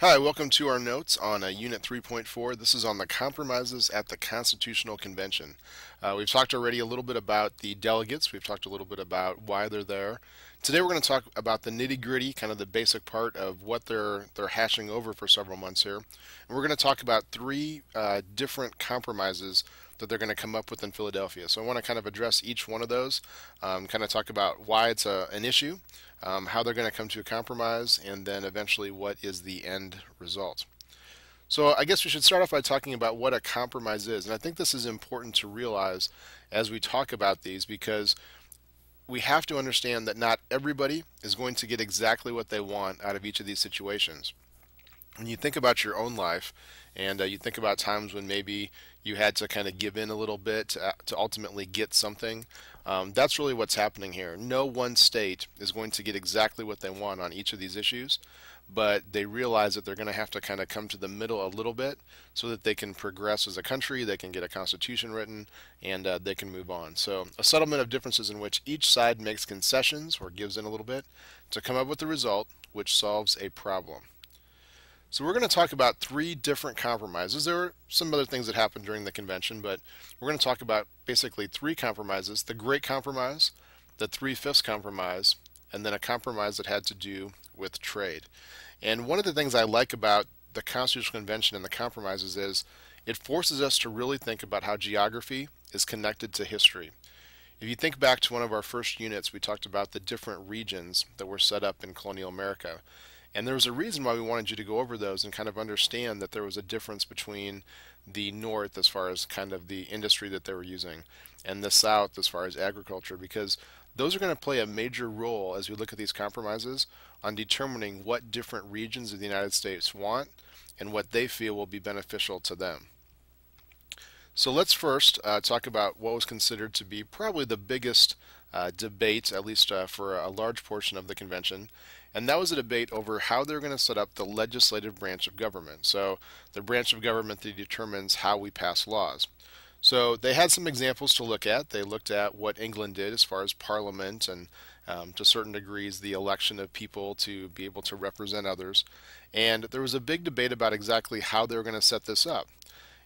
Hi, welcome to our notes on Unit 3.4. This is on the compromises at the Constitutional Convention. We've talked already a little bit about the delegates. We've talked a little bit about why they're there. Today we're going to talk about the nitty-gritty, kind of the basic part of what they're hashing over for several months here. And we're going to talk about three different compromises that they're going to come up with in Philadelphia. So I want to kind of address each one of those, kind of talk about why it's an issue, how they're going to come to a compromise, and then eventually what is the end result. So I guess we should start off by talking about what a compromise is. And I think this is important to realize as we talk about these because we have to understand that not everybody is going to get exactly what they want out of each of these situations. When you think about your own life and you think about times when maybe you had to kind of give in a little bit to ultimately get something, that's really what's happening here. No one state is going to get exactly what they want on each of these issues, but they realize that they're going to have to kind of come to the middle a little bit so that they can progress as a country, they can get a constitution written, and they can move on. So a settlement of differences in which each side makes concessions or gives in a little bit to come up with a result which solves a problem. So we're going to talk about three different compromises. There were some other things that happened during the convention, but we're going to talk about basically three compromises: the Great Compromise, the Three-Fifths Compromise, and then a compromise that had to do with trade. And one of the things I like about the Constitutional Convention and the compromises is it forces us to really think about how geography is connected to history. If you think back to one of our first units, we talked about the different regions that were set up in colonial America. And there was a reason why we wanted you to go over those and kind of understand that there was a difference between the North as far as kind of the industry that they were using and the South as far as agriculture, because those are going to play a major role as we look at these compromises on determining what different regions of the United States want and what they feel will be beneficial to them. So let's first talk about what was considered to be probably the biggest debate, at least for a large portion of the convention, and that was a debate over how they're going to set up the legislative branch of government. So the branch of government that determines how we pass laws. So they had some examples to look at. They looked at what England did as far as parliament and to certain degrees the election of people to be able to represent others. And there was a big debate about exactly how they were going to set this up.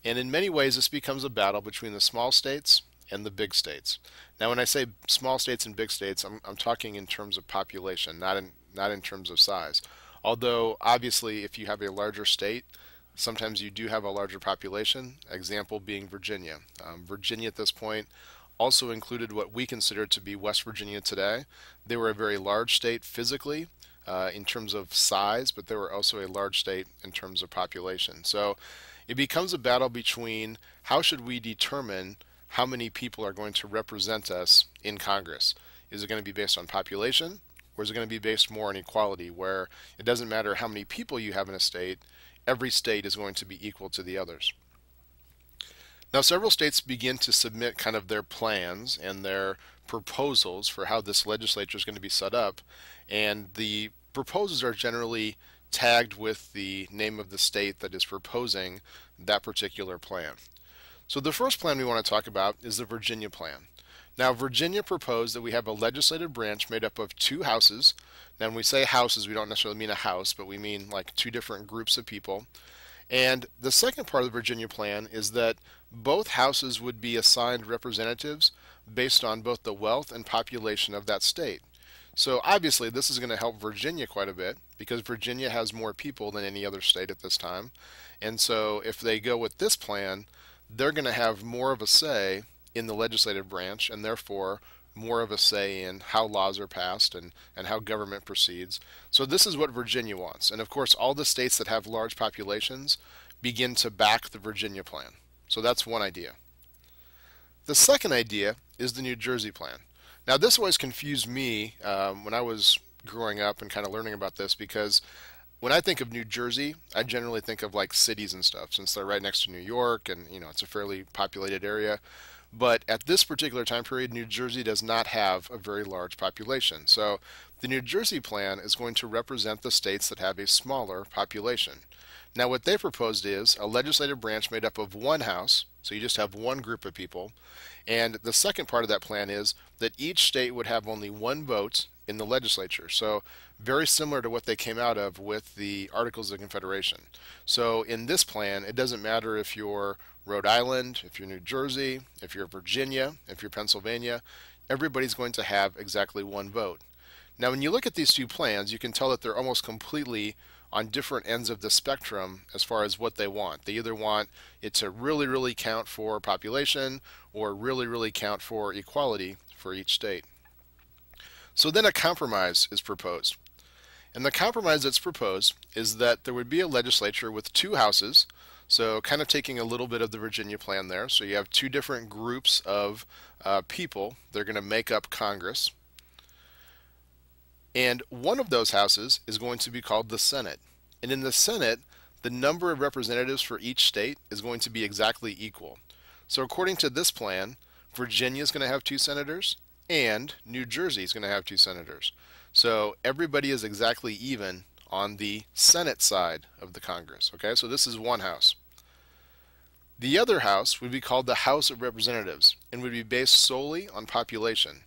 And in many ways, this becomes a battle between the small states and the big states. Now, when I say small states and big states, I'm talking in terms of population, not in terms of size. Although, obviously, if you have a larger state, sometimes you do have a larger population. Example being Virginia. Virginia at this point also included what we consider to be West Virginia today. They were a very large state physically, in terms of size, but they were also a large state in terms of population. So it becomes a battle between how should we determine how many people are going to represent us in Congress. Is it going to be based on population, or is it going to be based more on equality, where it doesn't matter how many people you have in a state, every state is going to be equal to the others? Now, several states begin to submit kind of their plans and their proposals for how this legislature is going to be set up, and the proposals are generally tagged with the name of the state that is proposing that particular plan. So the first plan we want to talk about is the Virginia plan. Now, Virginia proposed that we have a legislative branch made up of two houses. Now, when we say houses, we don't necessarily mean a house, but we mean like two different groups of people. And the second part of the Virginia plan is that both houses would be assigned representatives based on both the wealth and population of that state. So obviously this is going to help Virginia quite a bit because Virginia has more people than any other state at this time. And so if they go with this plan, they're going to have more of a say in the legislative branch and therefore more of a say in how laws are passed and how government proceeds. So this is what Virginia wants. And of course, all the states that have large populations begin to back the Virginia plan. So that's one idea. The second idea is the New Jersey plan. Now, this always confused me when I was growing up and kind of learning about this because when I think of New Jersey, I generally think of like cities and stuff since they're right next to New York and it's a fairly populated area. But at this particular time period, New Jersey does not have a very large population. So the New Jersey plan is going to represent the states that have a smaller population. Now what they proposed is a legislative branch made up of one house, so you just have one group of people. And the second part of that plan is that each state would have only one vote in the legislature. So very similar to what they came out of with the Articles of Confederation. So in this plan, it doesn't matter if you're Rhode Island, if you're New Jersey, if you're Virginia, if you're Pennsylvania, everybody's going to have exactly one vote. Now, when you look at these two plans, you can tell that they're almost completely on different ends of the spectrum as far as what they want. They either want it to really, really count for population or really, really count for equality for each state. So then a compromise is proposed. And the compromise that's proposed is that there would be a legislature with two houses, so kind of taking a little bit of the Virginia plan there. So you have two different groups of people. They're going to make up Congress. And one of those houses is going to be called the Senate. And in the Senate, the number of representatives for each state is going to be exactly equal. So according to this plan, Virginia is going to have 2 senators, and New Jersey is going to have 2 senators. So everybody is exactly even on the Senate side of the Congress. Okay, so this is one house. The other house would be called the House of Representatives and would be based solely on population.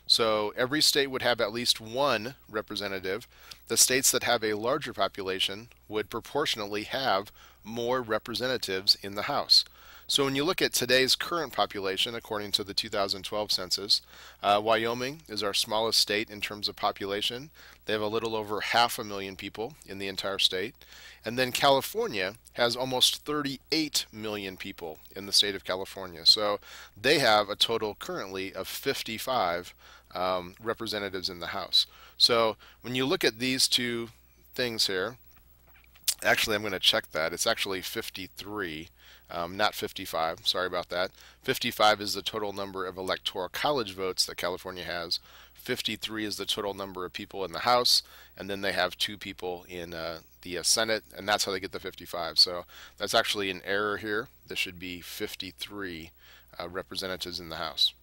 So every state would have at least one representative. The states that have a larger population would proportionally have more representatives in the House. So when you look at today's current population, according to the 2012 census, Wyoming is our smallest state in terms of population. They have a little over 500,000 people in the entire state. And then California has almost 38 million people in the state of California. So they have a total currently of 55 representatives in the House. So when you look at these two things here, actually I'm going to check that. It's actually 53. Not 55, sorry about that. 55 is the total number of electoral college votes that California has. 53 is the total number of people in the House, and then they have 2 people in the Senate, and that's how they get the 55. So that's actually an error here. There should be 53 representatives in the House.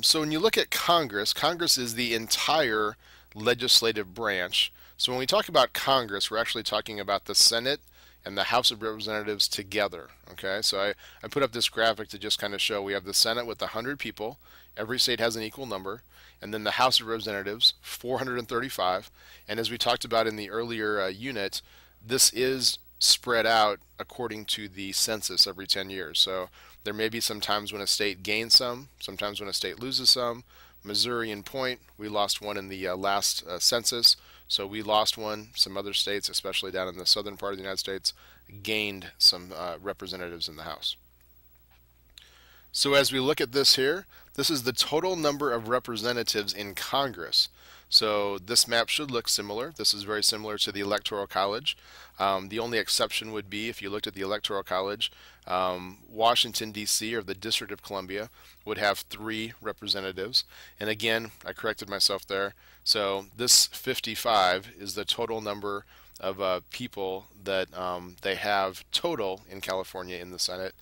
So when you look at Congress, Congress is the entire legislative branch. So when we talk about Congress, we're actually talking about the Senate and the House of Representatives together. Okay, so I put up this graphic to just kind of show we have the Senate with 100 people. Every state has an equal number. And then the House of Representatives, 435. And as we talked about in the earlier unit, this is spread out according to the census every 10 years. So there may be some times when a state gains some, sometimes when a state loses some. Missouri in point, we lost one in the last census. So we lost one. Some other states, especially down in the southern part of the United States, gained some representatives in the House. So as we look at this here, this is the total number of representatives in Congress. So this map should look similar. This is very similar to the Electoral College. The only exception would be if you looked at the Electoral College, Washington, D.C., or the District of Columbia would have 3 representatives. And again, I corrected myself there. So this 55 is the total number of people that they have total in California in the Senate,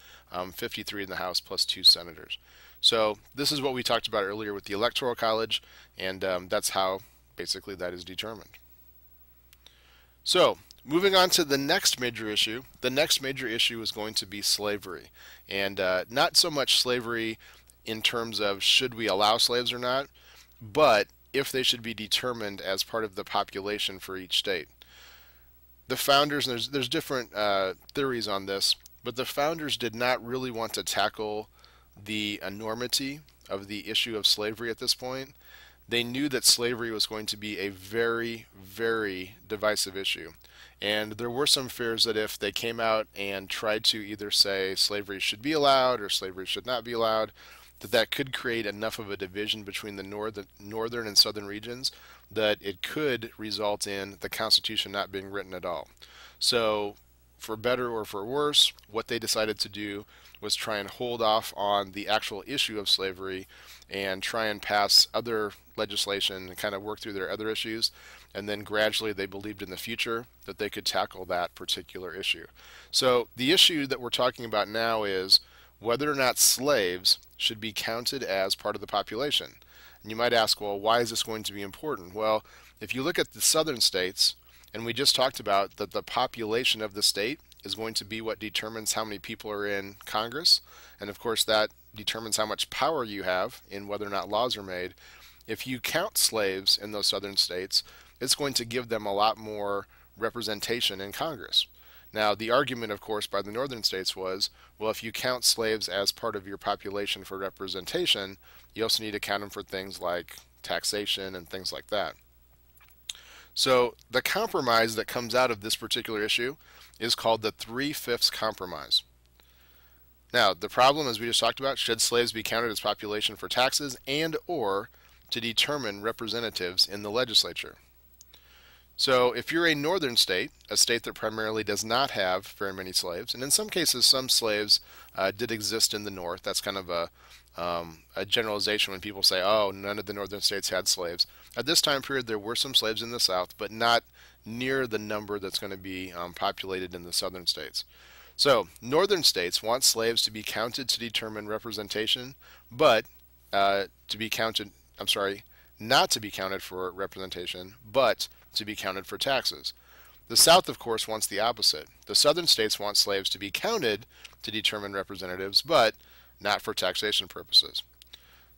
53 in the House plus 2 senators. So this is what we talked about earlier with the Electoral College, and that's how basically that is determined. So moving on to the next major issue. The next major issue is going to be slavery, and not so much slavery in terms of should we allow slaves or not, but if they should be determined as part of the population for each state. The founders, and there's different theories on this, but the founders did not really want to tackle the enormity of the issue of slavery at this point. They knew that slavery was going to be a very, very divisive issue. And there were some fears that if they came out and tried to either say slavery should be allowed or slavery should not be allowed, that could create enough of a division between the northern and southern regions that it could result in the Constitution not being written at all. So for better or for worse, what they decided to do was try and hold off on the actual issue of slavery and try and pass other legislation and kind of work through their other issues. And then gradually they believed in the future that they could tackle that particular issue. So the issue that we're talking about now is whether or not slaves should be counted as part of the population. And you might ask, well, why is this going to be important? Well, if you look at the southern states, and we just talked about that the population of the state is going to be what determines how many people are in Congress, and of course that determines how much power you have in whether or not laws are made. if you count slaves in those southern states, it's going to give them a lot more representation in Congress. Now, the argument, of course, by the northern states was, well, if you count slaves as part of your population for representation, you also need to count them for things like taxation and things like that. So the compromise that comes out of this particular issue is called the Three-Fifths Compromise. Now, the problem, as we just talked about, should slaves be counted as population for taxes and or to determine representatives in the legislature? So if you're a northern state, a state that primarily does not have very many slaves, and in some cases some slaves did exist in the north, that's kind of a generalization when people say, oh, none of the northern states had slaves. At this time period there were some slaves in the south, but not near the number that's going to be populated in the southern states. So northern states want slaves to be counted to determine representation, but to be counted, I'm sorry, not to be counted for representation, but to be counted for taxes. The South, of course, wants the opposite. The southern states want slaves to be counted to determine representatives, but not for taxation purposes.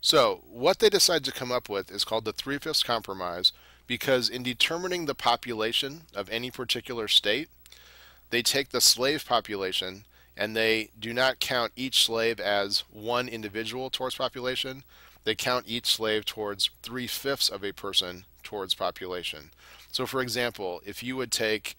So what they decide to come up with is called the Three-Fifths Compromise, because in determining the population of any particular state, they take the slave population and they do not count each slave as one individual towards population. They count each slave towards 3/5 of a person towards population. So for example, if you would take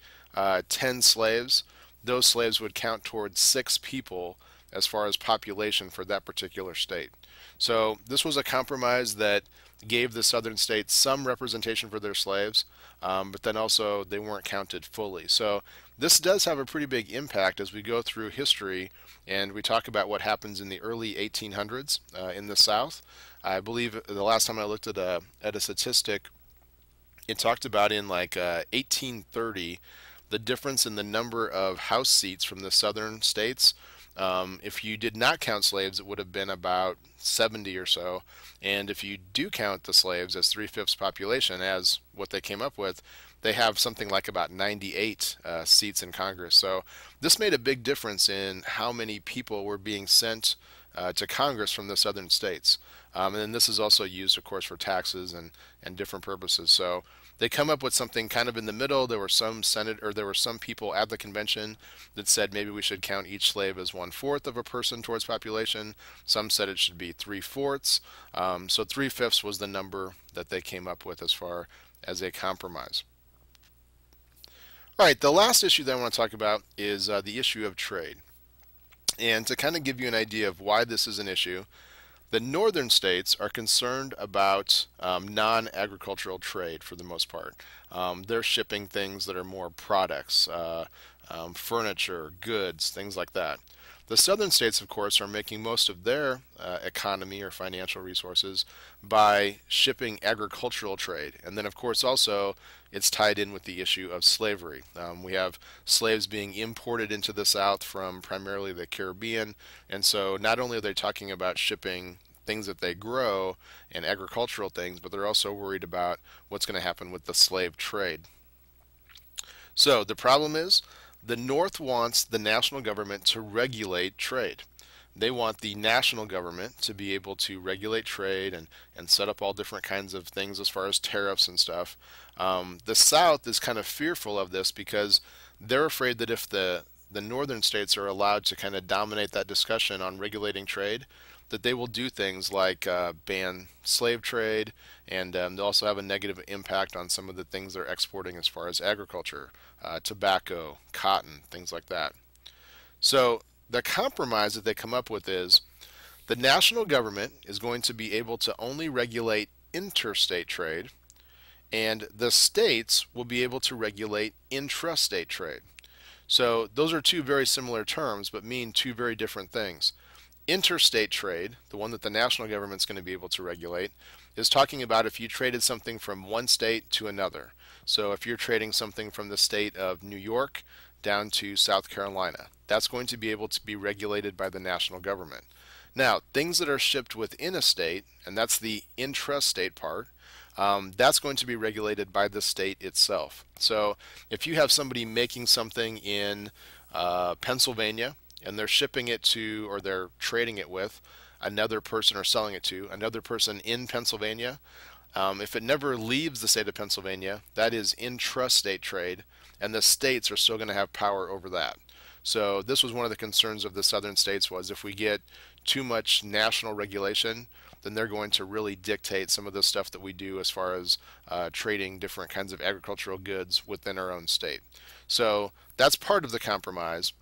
10 slaves, those slaves would count towards 6 people as far as population for that particular state. So this was a compromise that gave the southern states some representation for their slaves, but then also they weren't counted fully. So this does have a pretty big impact as we go through history and we talk about what happens in the early 1800s in the South. I believe the last time I looked at a statistic, it talked about in like 1830 the difference in the number of House seats from the southern states. If you did not count slaves, it would have been about 70 or so. And if you do count the slaves as 3/5 population, as what they came up with, they have something like about 98 seats in Congress. So this made a big difference in how many people were being sent to Congress from the southern states. And then this is also used, of course, for taxes and different purposes. So they come up with something kind of in the middle. There were some there were some people at the convention that said maybe we should count each slave as 1/4 of a person towards population. Some said it should be 3/4. So 3/5 was the number that they came up with as far as a compromise. All right, the last issue that I want to talk about is the issue of trade. And to kind of give you an idea of why this is an issue, the northern states are concerned about non-agricultural trade for the most part. They're shipping things that are more products, furniture, goods, things like that. The southern states, of course, are making most of their economy or financial resources by shipping agricultural trade. And then, of course, also it's tied in with the issue of slavery. We have slaves being imported into the South from primarily the Caribbean. And so not only are they talking about shipping things that they grow and agricultural things, but they're also worried about what's going to happen with the slave trade. So the problem is, the North wants the national government to regulate trade. They want the national government to be able to regulate trade and set up all different kinds of things as far as tariffs and stuff. The South is kind of fearful of this because they're afraid that if the northern states are allowed to kind of dominate that discussion on regulating trade, that they will do things like ban slave trade, and they'll also have a negative impact on some of the things they're exporting as far as agriculture, tobacco, cotton, things like that. So the compromise that they come up with is the national government is going to be able to only regulate interstate trade, and the states will be able to regulate intrastate trade. So those are two very similar terms but mean two very different things. Interstate trade, the one that the national government's going to be able to regulate, is talking about if you traded something from one state to another. So if you're trading something from the state of New York down to South Carolina, that's going to be able to be regulated by the national government. Now, things that are shipped within a state, and that's the intrastate part, that's going to be regulated by the state itself. So if you have somebody making something in Pennsylvania, and they're shipping it to, or they're trading it with another person or selling it to another person in Pennsylvania, If it never leaves the state of Pennsylvania, that is intrastate trade, and the states are still going to have power over that. So this was one of the concerns of the southern states, was if we get too much national regulation, then they're going to really dictate some of the stuff that we do as far as trading different kinds of agricultural goods within our own state. So that's part of the compromise.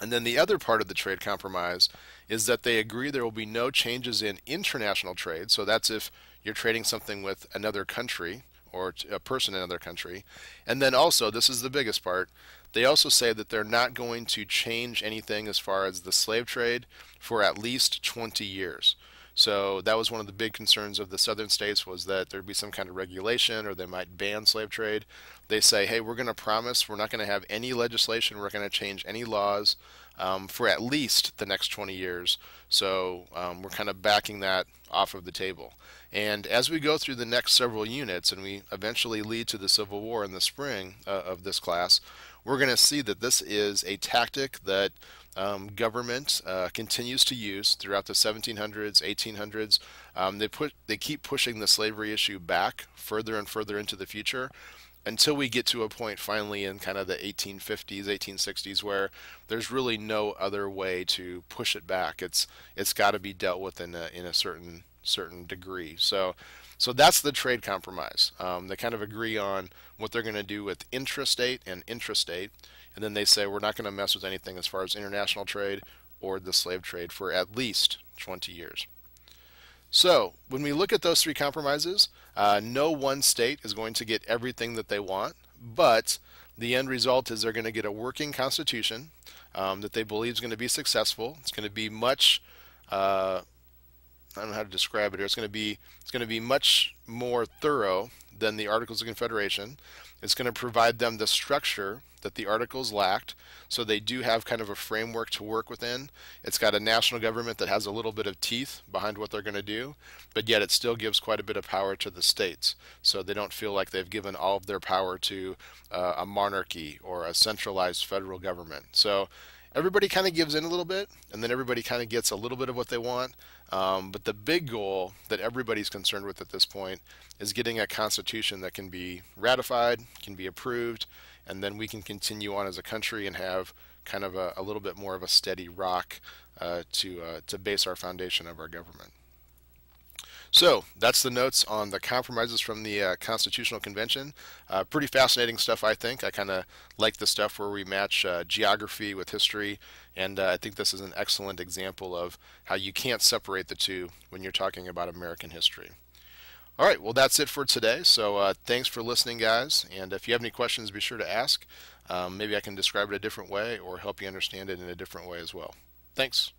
And then the other part of the trade compromise is that they agree there will be no changes in international trade. So that's if you're trading something with another country or a person in another country. And then also, this is the biggest part, they also say that they're not going to change anything as far as the slave trade for at least 20 years. So that was one of the big concerns of the southern states, was that there'd be some kind of regulation or they might ban slave trade. They say, hey, we're going to promise we're not going to have any legislation, we're going to change any laws for at least the next 20 years. So we're kind of backing that off of the table. And as we go through the next several units and we eventually lead to the Civil War in the spring of this class, we're going to see that this is a tactic that government continues to use throughout the 1700s, 1800s. They keep pushing the slavery issue back further and further into the future until we get to a point finally in kind of the 1850s, 1860s, where there's really no other way to push it back. It's got to be dealt with in a certain degree. So that's the trade compromise. They kind of agree on what they're going to do with intrastate and intrastate, and then they say we're not going to mess with anything as far as international trade or the slave trade for at least 20 years. So when we look at those three compromises, no one state is going to get everything that they want, but the end result is they're going to get a working constitution that they believe is going to be successful. It's going to be much I don't know how to describe it here. It's going to be much more thorough than the Articles of Confederation. It's going to provide them the structure that the Articles lacked, so they do have kind of a framework to work within. It's got a national government that has a little bit of teeth behind what they're going to do, but yet it still gives quite a bit of power to the states, so they don't feel like they've given all of their power to a monarchy or a centralized federal government. So everybody kind of gives in a little bit, and then everybody kind of gets a little bit of what they want. But the big goal that everybody's concerned with at this point is getting a constitution that can be ratified, can be approved, and then we can continue on as a country and have kind of a little bit more of a steady rock to base our foundation of our government. So that's the notes on the compromises from the Constitutional Convention. Pretty fascinating stuff, I think. I kind of like the stuff where we match geography with history, and I think this is an excellent example of how you can't separate the two when you're talking about American history. All right, well, that's it for today. So thanks for listening, guys. And if you have any questions, be sure to ask. Maybe I can describe it a different way or help you understand it in a different way as well. Thanks.